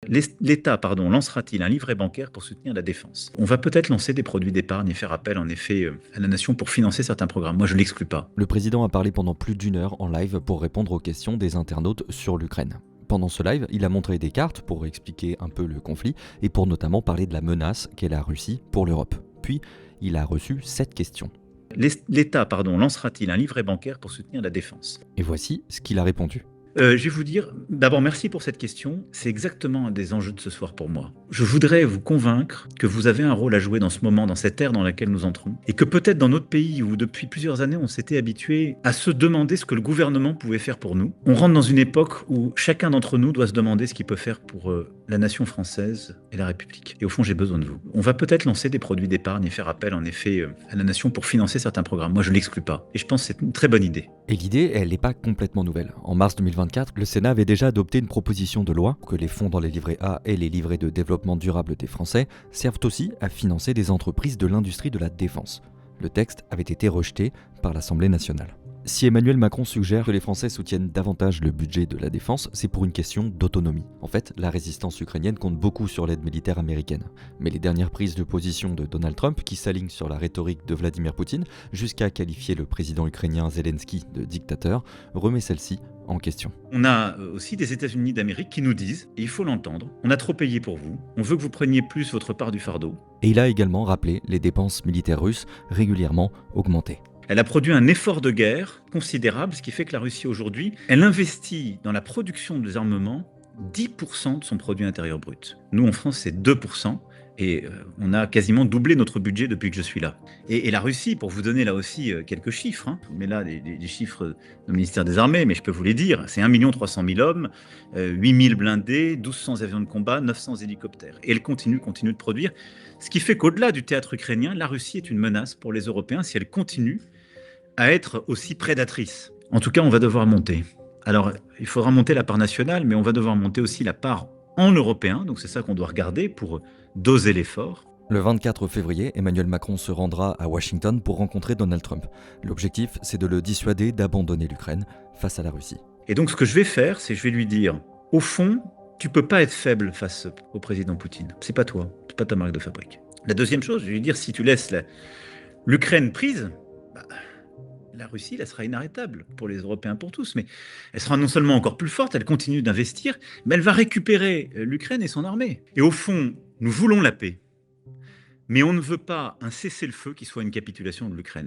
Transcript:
L'État lancera-t-il un livret bancaire pour soutenir la défense? On va peut-être lancer des produits d'épargne et faire appel en effet à la nation pour financer certains programmes. Moi, je ne l'exclus pas. Le président a parlé pendant plus d'une heure en live pour répondre aux questions des internautes sur l'Ukraine. Pendant ce live, il a montré des cartes pour expliquer un peu le conflit et pour notamment parler de la menace qu'est la Russie pour l'Europe. Puis, il a reçu 7 questions. L'État lancera-t-il un livret bancaire pour soutenir la défense? Et voici ce qu'il a répondu. Je vais vous dire, d'abord merci pour cette question. C'est exactement un des enjeux de ce soir pour moi. Je voudrais vous convaincre que vous avez un rôle à jouer dans ce moment, dans cette ère dans laquelle nous entrons. Et que peut-être dans notre pays où depuis plusieurs années on s'était habitué à se demander ce que le gouvernement pouvait faire pour nous, on rentre dans une époque où chacun d'entre nous doit se demander ce qu'il peut faire pour la nation française et la République. Et au fond, j'ai besoin de vous. On va peut-être lancer des produits d'épargne et faire appel en effet à la nation pour financer certains programmes. Moi, je ne l'exclus pas. Et je pense que c'est une très bonne idée. Et l'idée, elle n'est pas complètement nouvelle. En mars 2024, le Sénat avait déjà adopté une proposition de loi que les fonds dans les livrets A et les livrets de développement durable des Français servent aussi à financer des entreprises de l'industrie de la défense. Le texte avait été rejeté par l'Assemblée nationale. Si Emmanuel Macron suggère que les Français soutiennent davantage le budget de la défense, c'est pour une question d'autonomie. En fait, la résistance ukrainienne compte beaucoup sur l'aide militaire américaine. Mais les dernières prises de position de Donald Trump, qui s'alignent sur la rhétorique de Vladimir Poutine, jusqu'à qualifier le président ukrainien Zelensky de dictateur, remet celle-ci en question. On a aussi des États-Unis d'Amérique qui nous disent, et il faut l'entendre, on a trop payé pour vous, on veut que vous preniez plus votre part du fardeau. Et il a également rappelé les dépenses militaires russes régulièrement augmentées. Elle a produit un effort de guerre considérable, ce qui fait que la Russie aujourd'hui, elle investit dans la production des armements 10% de son produit intérieur brut. Nous, en France, c'est 2%. Et on a quasiment doublé notre budget depuis que je suis là. Et la Russie, pour vous donner là aussi quelques chiffres, je vous mets là des chiffres du ministère des Armées, mais je peux vous les dire, c'est 1 300 000 hommes, 8 000 blindés, 1 200 avions de combat, 900 hélicoptères. Et elle continue de produire. Ce qui fait qu'au-delà du théâtre ukrainien, la Russie est une menace pour les Européens si elle continue à être aussi prédatrice. En tout cas, on va devoir monter. Alors, il faudra monter la part nationale, mais on va devoir monter aussi la part en européen. Donc c'est ça qu'on doit regarder pour doser l'effort. Le 24 février, Emmanuel Macron se rendra à Washington pour rencontrer Donald Trump. L'objectif, c'est de le dissuader d'abandonner l'Ukraine face à la Russie. Et donc ce que je vais faire, c'est que je vais lui dire, au fond, tu peux pas être faible face au président Poutine. C'est pas toi, c'est pas ta marque de fabrique. La deuxième chose, je vais lui dire, si tu laisses l'Ukraine prise, la Russie, elle sera inarrêtable pour les Européens, pour tous. Mais elle sera non seulement encore plus forte, elle continue d'investir, mais elle va récupérer l'Ukraine et son armée. Et au fond, nous voulons la paix. Mais on ne veut pas un cessez-le-feu qui soit une capitulation de l'Ukraine.